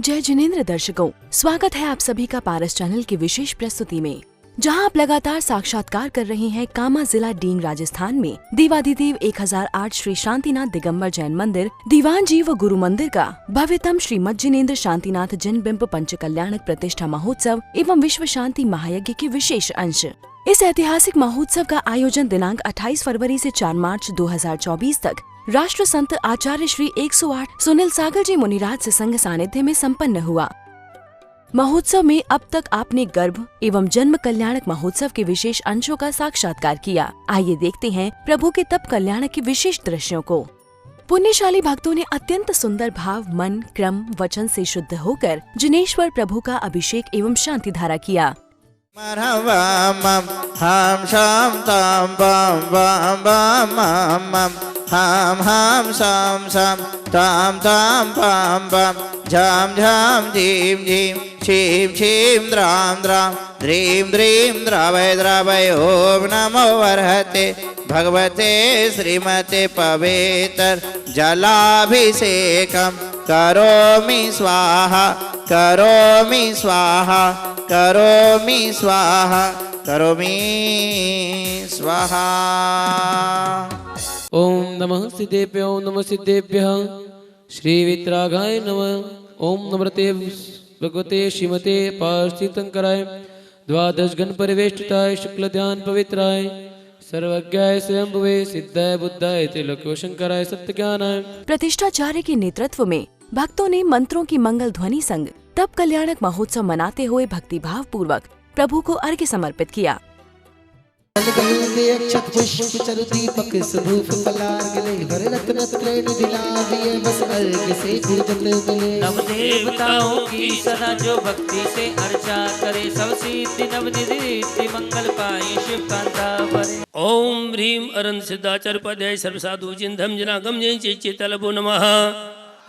जय जिनेंद्र दर्शकों, स्वागत है आप सभी का पारस चैनल की विशेष प्रस्तुति में, जहां आप लगातार साक्षात्कार कर रहे हैं कामा जिला डींग राजस्थान में देवाधिदेव 1008 श्री शांतिनाथ दिगंबर जैन मंदिर, दीवान जी व गुरु मंदिर का भव्यतम श्रीमद जिनेंद्र शांतिनाथ जिन बिंब पंच कल्याणक प्रतिष्ठा महोत्सव एवं विश्व शांति महायज्ञ के विशेष अंश। इस ऐतिहासिक महोत्सव का आयोजन दिनांक 28 फरवरी से 4 मार्च 2024 तक राष्ट्र संत आचार्य श्री 108 सुनील सागर जी मुनिराज से संग सानिध्य में संपन्न हुआ। महोत्सव में अब तक आपने गर्भ एवं जन्म कल्याणक महोत्सव के विशेष अंशों का साक्षात्कार किया। आइए देखते हैं प्रभु के तप कल्याणक के विशेष दृश्यों को। पुण्यशाली भक्तों ने अत्यंत सुंदर भाव, मन, क्रम, वचन से शुद्ध होकर जिनेश्वर प्रभु का अभिषेक एवं शांति धारा किया। हम शाम ताम बम बम बम मम हम शाम शाम ताम ताम बम बम झम झम झीम झीम छीम छीम द्राम द्राम द्रीम द्रीम द्रावय द्रावय ओम नमो वरहते भगवते श्रीमते पवित्र जलाभिषेकम करोमि स्वाहा करोमि स्वाहा करोमि स्वाहा करोमि स्वाहा। ओम नमः सिद्धेभ्यो नमः सिद्धेभ्यः श्री वितरागाय नमः। ओम नमस्ते भगवते श्रीमते पार्थितंकराय द्वादश गण परिवेष्टिताय शुक्ल ध्यान पवित्राय सर्वज्ञाय स्वयंभुवे सिद्धाय बुद्धाय त्रिलोक्य शंकराय सत्य ज्ञानाय। प्रतिष्ठाचार्य के नेतृत्व में भक्तों ने मंत्रों की मंगल ध्वनि संग तप कल्याणक महोत्सव मनाते हुए भक्ति भाव पूर्वक प्रभु को अर्घ्य समर्पित किया। नव देवताओं की सदा जो भक्ति से अर्चा करे, सब सिद्धि नवनिधि मंगल पाए शिव कांता परे। ओम ह्रीम अरन सिद्धाचार्य पद्याय सर्व साधु जिंधम जनागम जय चेतलभो नमः।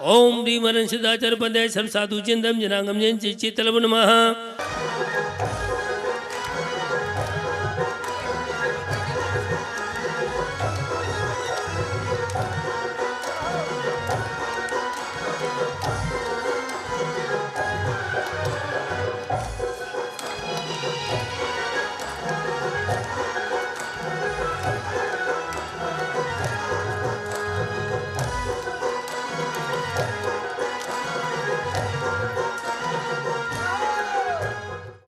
ओम ह्रीम अरन सिद्धाचार्य पद्याय सर्व साधु जिंधम जनागम जय चेतलभो नमः।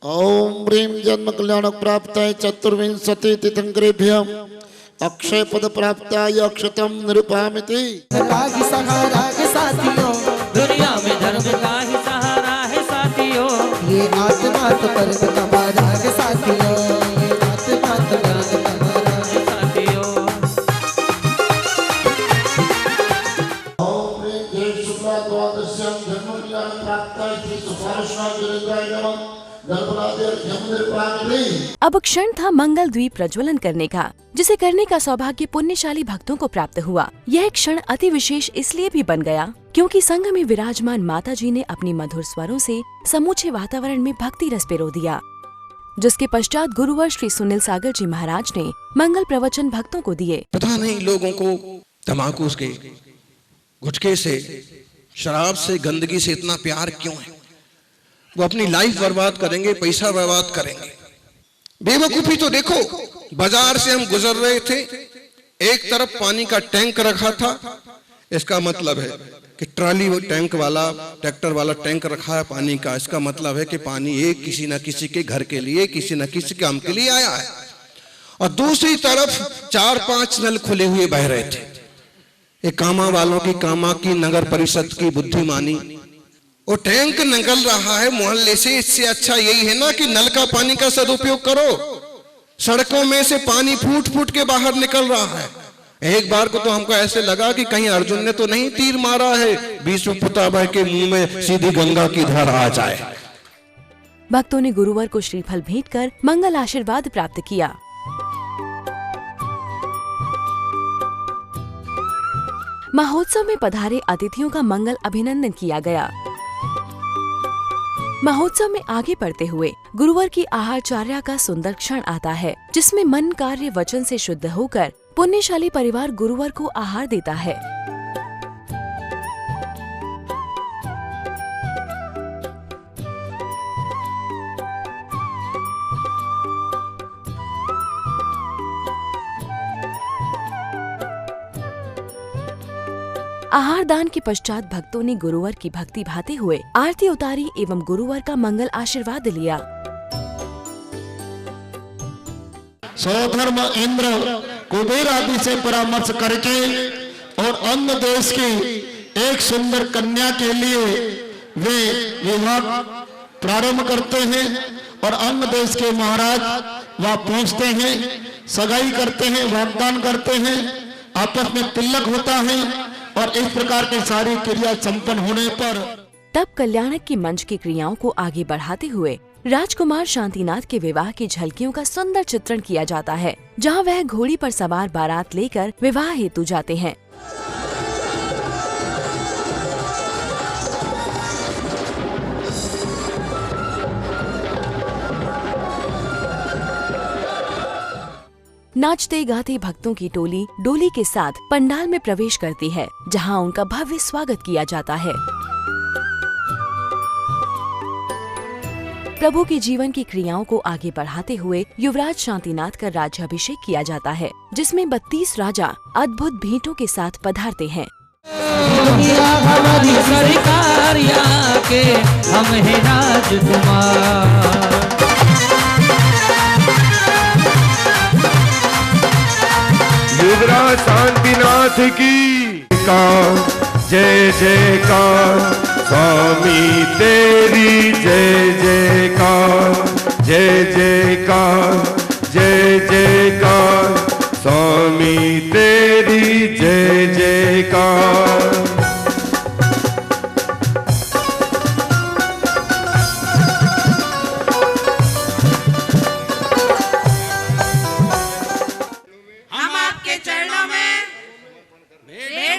ओम ह्रीम जन्म कल्याण प्राप्ताय चतुर्विंशति तीर्थंकरेभ्यः अक्षय पद प्राप्ताय अक्षतम निरुपामिति। राग सहारा है साथियों, दुनिया में धर्म का ही सहारा है साथियों। ये आत्मा तो पर्व हमारा है साथियों, ये आत्मा तो पर्व हमारा है साथियों। ओम ह्रीम जय शुक्ला द्वादश्याम जन्म कल्याण प्राप्ताय श्री सुपार्श्वनाथ जिनेंद्राय नमः। अब क्षण था मंगल द्वीप प्रज्वलन करने का, जिसे करने का सौभाग्य पुण्यशाली भक्तों को प्राप्त हुआ। यह क्षण अति विशेष इसलिए भी बन गया क्योंकि संघ में विराजमान माता जी ने अपनी मधुर स्वरों से समूचे वातावरण में भक्ति रस पिरो दिया, जिसके पश्चात गुरुवर श्री सुनील सागर जी महाराज ने मंगल प्रवचन भक्तों को दिए। पता नहीं लोगों को तंबाकू के गुटखे से, शराब से, गंदगी से इतना प्यार क्यों है। वो अपनी लाइफ बर्बाद करेंगे, पैसा बर्बाद करेंगे। बेवकूफी तो देखो, बाजार से हम गुजर रहे थे, एक तरफ पानी का टैंक रखा था। इसका मतलब है कि ट्रॉली टैंक वाला, ट्रैक्टर वाला टैंक रखा है पानी का। इसका मतलब है कि पानी एक किसी न किसी के घर के लिए, किसी न किसी काम के लिए आया है। और दूसरी तरफ 4-5 नल खुले हुए बह रहे थे। ये कामा वालों की, कामा की नगर परिषद की बुद्धिमानी। वो टैंक निकल रहा है मोहल्ले से, इससे अच्छा यही है ना कि नल का पानी का सदुपयोग करो। सड़कों में से पानी फूट फूट के बाहर निकल रहा है। एक बार को तो हमको ऐसे लगा कि कहीं अर्जुन ने तो नहीं तीर मारा है, भीष्म पितामह के मुंह में सीधी गंगा की धार आ जाए। भक्तों ने गुरुवर को श्रीफल भेंट कर मंगल आशीर्वाद प्राप्त किया। महोत्सव में पधारे अतिथियों का मंगल अभिनंदन किया गया। महोत्सव में आगे बढ़ते हुए गुरुवर की आहारचर्या का सुंदर क्षण आता है, जिसमें मन, कार्य, वचन से शुद्ध होकर पुण्यशाली परिवार गुरुवर को आहार देता है। आहार दान के पश्चात भक्तों ने गुरुवर की भक्ति भाते हुए आरती उतारी एवं गुरुवर का मंगल आशीर्वाद लिया। स्वधर्म इंद्र कुबेर आदि से परामर्श करके और अन्य देश की एक सुंदर कन्या के लिए वे विवाह प्रारंभ करते हैं और अन्य देश के महाराज वहां पहुंचते हैं, सगाई करते हैं, वागदान करते हैं, आपस में तिलक होता है और इस प्रकार की सारी क्रिया संपन्न होने पर तब कल्याणक की मंच की क्रियाओं को आगे बढ़ाते हुए राजकुमार शांतिनाथ के विवाह की झलकियों का सुंदर चित्रण किया जाता है, जहां वह घोड़ी पर सवार बारात लेकर विवाह हेतु जाते हैं। नाचते गाते भक्तों की टोली डोली के साथ पंडाल में प्रवेश करती है, जहां उनका भव्य स्वागत किया जाता है। प्रभु के जीवन की क्रियाओं को आगे बढ़ाते हुए युवराज शांतिनाथ का राज्याभिषेक किया जाता है, जिसमें 32 राजा अद्भुत भेंटों के साथ पधारते हैं। हमारी सरकार के हम हैं राजकुमार। युवराज शांतिनाथ की का जय जयकार, स्वामी तेरी जय जयकार, जय जयकार, जय जयकार, स्वामी तेरी जय जयकार।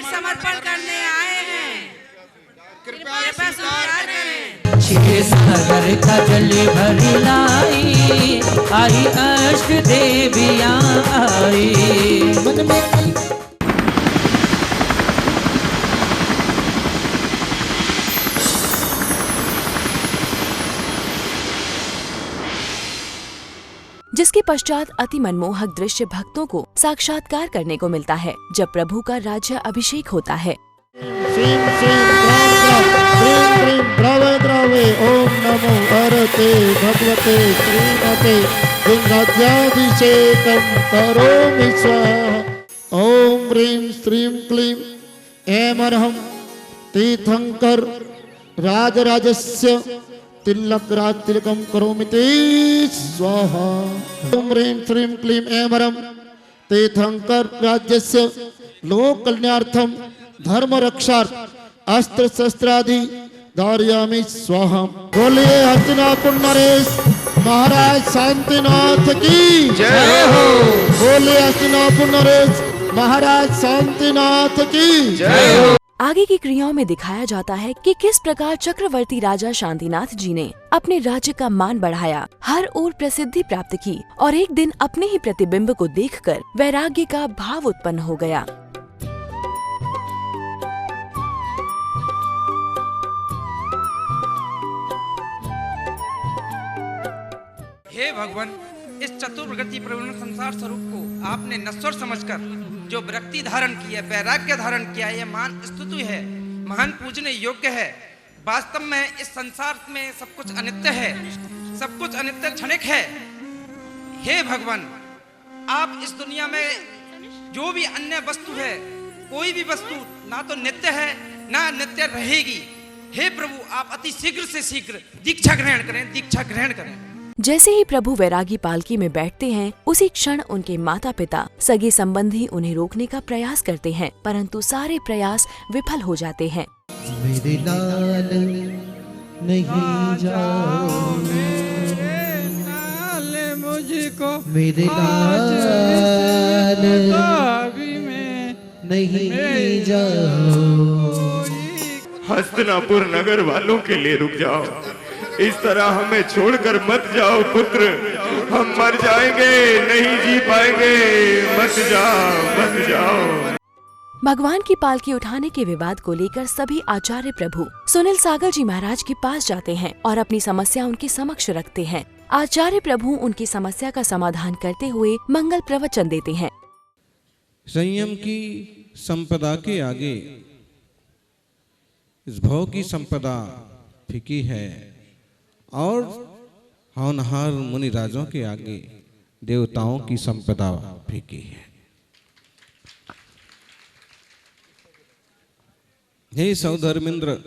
समर्पण करने आए हैं, कृपया स्वीकार करें। क्षीर सागर का जल भरी लाई, आई अष्ट देवियां आई। मन में जिसके पश्चात अति मनमोहक दृश्य भक्तों को साक्षात्कार करने को मिलता है, जब प्रभु का राज्य अभिषेक होता है। द्रवे ओम नमो भगवते भगवते श्रीमते राज्याभिषेकं करोमि स्वाहा। ओम ह्रीं श्रीं क्लीं ऐं अर्हं तीर्थंकर राजराजस्य तिलक तिलकम करोमि ते स्वाहा। ओम ह्रीं श्रीं क्लीं ऐं अर्हं तीर्थंकर राज्यस्य लोक कल्याणार्थम धर्म रक्षार्थ अस्त्र शस्त्रादि धारयामि स्वाहा। बोलिए हस्तिनापुर नरेश महाराज शांतिनाथ की जय हो। बोलिए हस्तिनापुर नरेश महाराज शांतिनाथ की जय हो। आगे की क्रियाओं में दिखाया जाता है कि किस प्रकार चक्रवर्ती राजा शांतिनाथ जी ने अपने राज्य का मान बढ़ाया, हर ओर प्रसिद्धि प्राप्त की और एक दिन अपने ही प्रतिबिंब को देखकर वैराग्य का भाव उत्पन्न हो गया। हे भगवान, इस चतुर्गति प्रवण संसार स्वरूप को आपने नश्वर समझकर जो वृत्ति धारण की है, वैराग्य धारण किया है, यह मान स्तुति है, महान पूजने योग्य है। वास्तव में इस संसार में सब कुछ अनित्य है, सब कुछ अनित्य क्षणिक है। हे भगवान, आप इस दुनिया में जो भी अन्य वस्तु है, कोई भी वस्तु ना तो नित्य है ना नित्य रहेगी। हे प्रभु, आप अति शीघ्र से शीघ्र दीक्षा ग्रहण करें, दीक्षा ग्रहण करें। जैसे ही प्रभु वैरागी पालकी में बैठते हैं, उसी क्षण उनके माता पिता सगे संबंधी उन्हें रोकने का प्रयास करते हैं, परंतु सारे प्रयास विफल हो जाते हैं। मेरे लाल नहीं जाओ, मुझको मेरे लाल नहीं जाओ। हस्तिनापुर नगर वालों के लिए रुक जाओ, इस तरह हमें छोड़कर मत जाओ पुत्र, हम मर जाएंगे, नहीं जी पाएंगे, मत जाओ, मत जाओ। भगवान की पालकी उठाने के विवाद को लेकर सभी आचार्य प्रभु सुनील सागर जी महाराज के पास जाते हैं और अपनी समस्या उनके समक्ष रखते हैं। आचार्य प्रभु उनकी समस्या का समाधान करते हुए मंगल प्रवचन देते हैं। संयम की संपदा के आगे इस भव की संपदा फीकी है और होनहार मुनि राजों के आगे देवताओं की संपदा फीकी है। हे सौधर्मेंद्र,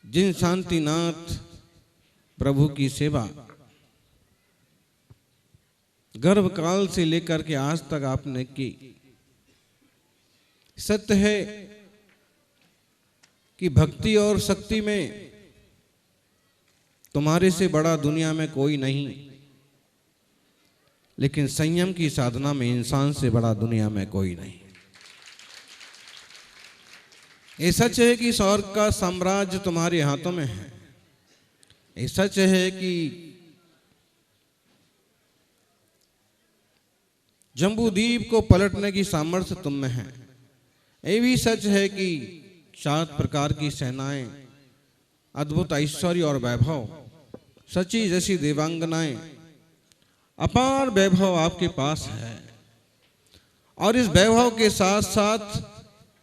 जिन शांतिनाथ प्रभु की सेवा गर्भकाल से लेकर के आज तक आपने की, सत्य है कि भक्ति और शक्ति में तुम्हारे से बड़ा दुनिया में कोई नहीं, लेकिन संयम की साधना में इंसान से बड़ा दुनिया में कोई नहीं। ये सच है कि स्वर्ग का साम्राज्य तुम्हारे हाथों में है। ये सच है कि जम्बूद्वीप को पलटने की सामर्थ्य तुम में है। ये भी सच है कि 7 प्रकार की सेनाएं, अद्भुत ऐश्वर्य और वैभव, सची जैसी देवांगनाएं, अपार वैभव आपके पास है। और इस वैभव के साथ साथ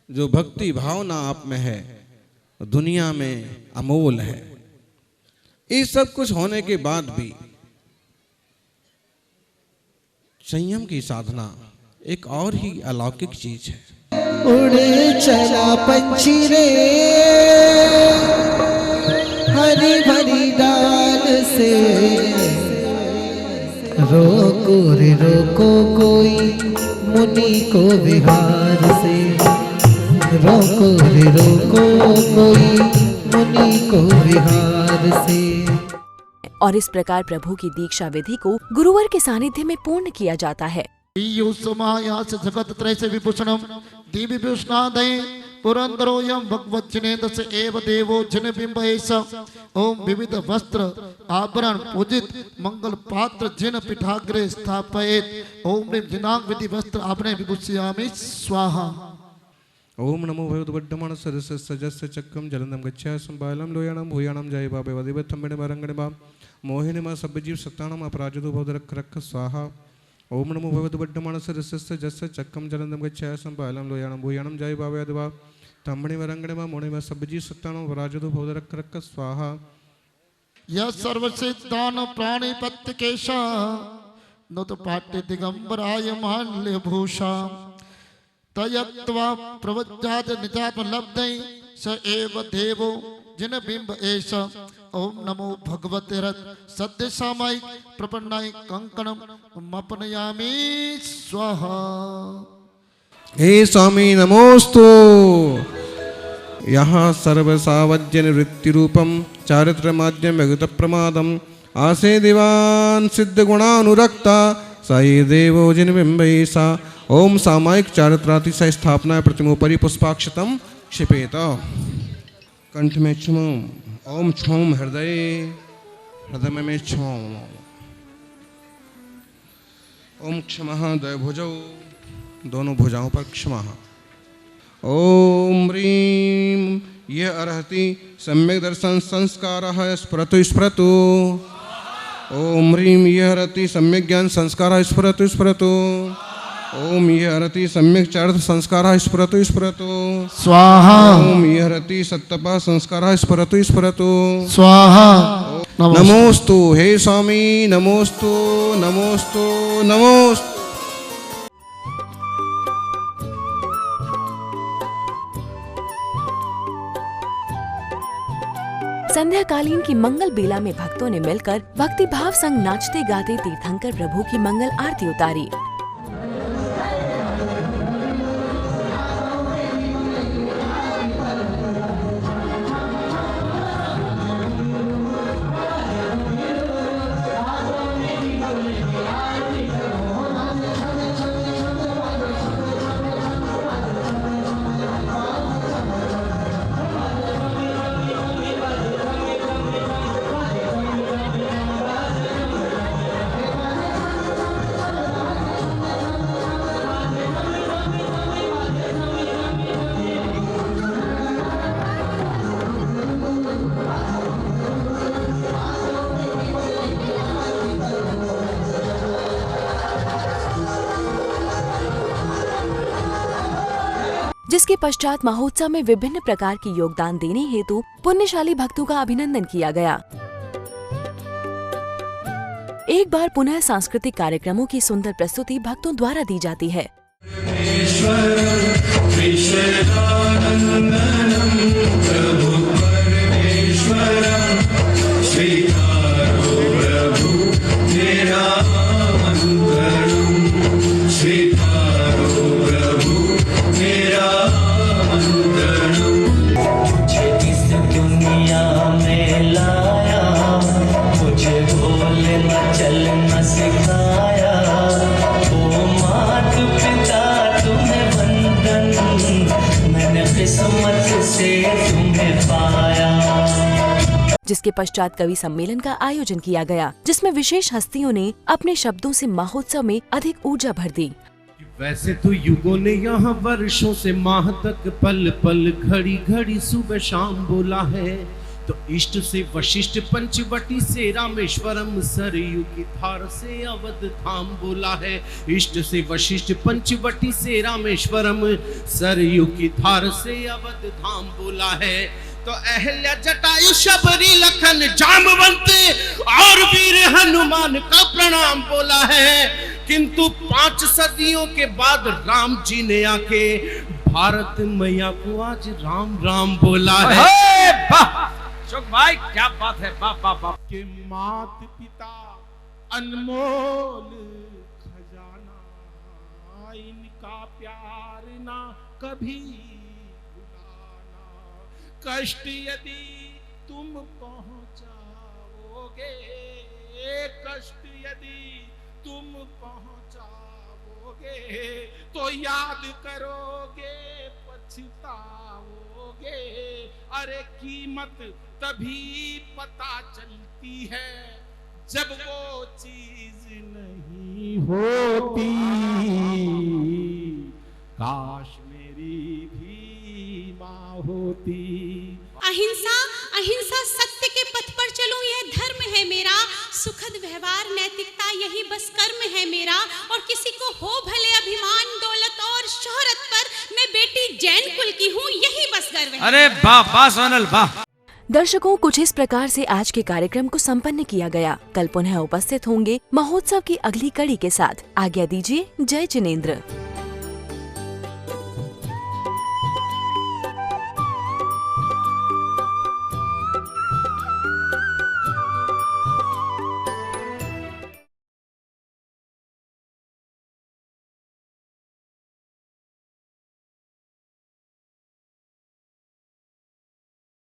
जो भक्ति भावना आप में है दुनिया में अमोल है। ये सब कुछ होने के बाद भी संयम की साधना एक और ही अलौकिक चीज है। उड़े चला पंछी रे हरी भरी डाल से, रोको रे रोको कोई मुनि को विहार से, रोको रे रोको कोई मुनि को विहार से। और इस प्रकार प्रभु की दीक्षा विधि को गुरुवर के सानिध्य में पूर्ण किया जाता है। जगत त्रय से विभूषणम दिव्य विभूषणादय पुरंदरो यम भगवत जिनेन्द्र से एव देवो जिन बिंब ऐसा। ओम विविध वस्त्र आभरण पूजित मंगल पात्र जिन पीठाग्रे स्थापयेत। ओम ह्रीं जिनांग विधि वस्त्र आभरण विभूषयामि स्वाहा। ओम नमो भगवद्वड्डमण सरस्य सजस्य चक्रम जलंदम गच्छासं बालम लोयाणं भूयाणं जय बाबे वदिवत्तम्बिने वरंगणे बा मोहिनी मा सब्बजीव सत्ताणम अपराजतो भवदरख रख स्वाहा। ओम नमो भगवद्वड्डमण सरस्य सजस्य चक्रम जलंदम गच्छासं बालम लोयाणं भूयाणं जय बाबे वदिवा तम्बिने वरंगणे बा मोहिनी मा सब्बजीव सत्ताणम अपराजतो भवदरख रख स्वाहा। यह सर्वसिद्धान प्राणिपत्य केशा नुत पाट्य दिगंबराय माल्य भूषा। तयत्वा प्रवज्जात निजात्म लब्धै स एव देवो जिन बिंब एष। ओम नमो भगवते रथ सद्य सामायिक प्रपन्नाय कंकणम मपनयामि स्वाहा। हे स्वामी नमोस्तु। यहाँ सर्वसावज्य निवृत्ति रूपम चारित्र माध्यम विगत प्रमादम आसे दिवान सिद्ध गुणानुरक्ता साई देवो जिन बिंबैसा। ओम सामायिक चारित्रातिशय स्थापना प्रतिमोपरि पुष्पाक्षतम क्षिपेत। कंठ में क्षम ओम क्षम हृदय हृदय में क्षम। ओम क्षमः द्वयभुजौ दोनों भुजाओं पर क्षमः। ओम ह्रीं ये अर्हति सम्यक दर्शन संस्कारः स्फुरतु स्फुरतु। ओम ह्रीं ये अर्हति सम्यक ज्ञान संस्कारः स्फुरतु स्फुरतु। ओम ये हरति सम्यक चारित्र संस्कारः स्फुरतु स्फुरतु स्वाहा। ओम ये हरति सत्तपः संस्कारः स्फुरतु स्फुरतु स्वाहा। नमोस्तु हे स्वामी नमोस्तु नमोस्तु नमोस्तु। संध्याकालीन की मंगल बेला में भक्तों ने मिलकर भक्ति भाव संग नाचते गाते तीर्थंकर प्रभु की मंगल आरती उतारी। जिसके पश्चात महोत्सव में विभिन्न प्रकार की योगदान देने हेतु पुण्यशाली भक्तों का अभिनंदन किया गया। एक बार पुनः सांस्कृतिक कार्यक्रमों की सुंदर प्रस्तुति भक्तों द्वारा दी जाती है। जिसके पश्चात कवि सम्मेलन का आयोजन किया गया, जिसमें विशेष हस्तियों ने अपने शब्दों से महोत्सव में अधिक ऊर्जा भर दी। वैसे तो युगों ने यहाँ वर्षों से माह तक पल पल घड़ी घड़ी सुबह शाम बोला है, तो इष्ट से वशिष्ठ पंचवटी से रामेश्वरम सरयू की धार से अवध धाम बोला है। इष्ट से वशिष्ठ पंचवटी से रामेश्वरम सरयू की धार से अवध धाम बोला है। तो अहल्या जटायु शबरी लखन जामवंत और वीर हनुमान का प्रणाम बोला है। किंतु 5 सदियों के बाद राम जी ने आके भारत मैया को आज राम राम बोला है। शुक भाई क्या बात है, बाप बाप बाप के मात पिता अनमोल खजाना, इनका प्यार ना कभी भुलाना। कष्ट यदि तुम पहुंचाओगे, कष्ट यदि तुम पहुंचाओगे, तो याद करोगे पछताओगे। अरे कीमत तभी पता चलती है जब वो चीज नहीं होती। काश मेरी भी माँ होती। अहिंसा अहिंसा सत्य के पथ पर चलूं यह धर्म है मेरा। सुखद व्यवहार नैतिकता यही बस कर्म है मेरा। और किसी को हो भले अभिमान दौलत और शोहरत पर, मैं बेटी जैन कुल की हूँ यही बस गर्व है। अरे वाह वाह सोनल वाह। दर्शकों, कुछ इस प्रकार से आज के कार्यक्रम को संपन्न किया गया। कल पुनः उपस्थित होंगे महोत्सव की अगली कड़ी के साथ। आज्ञा दीजिए। जय जिनेंद्र।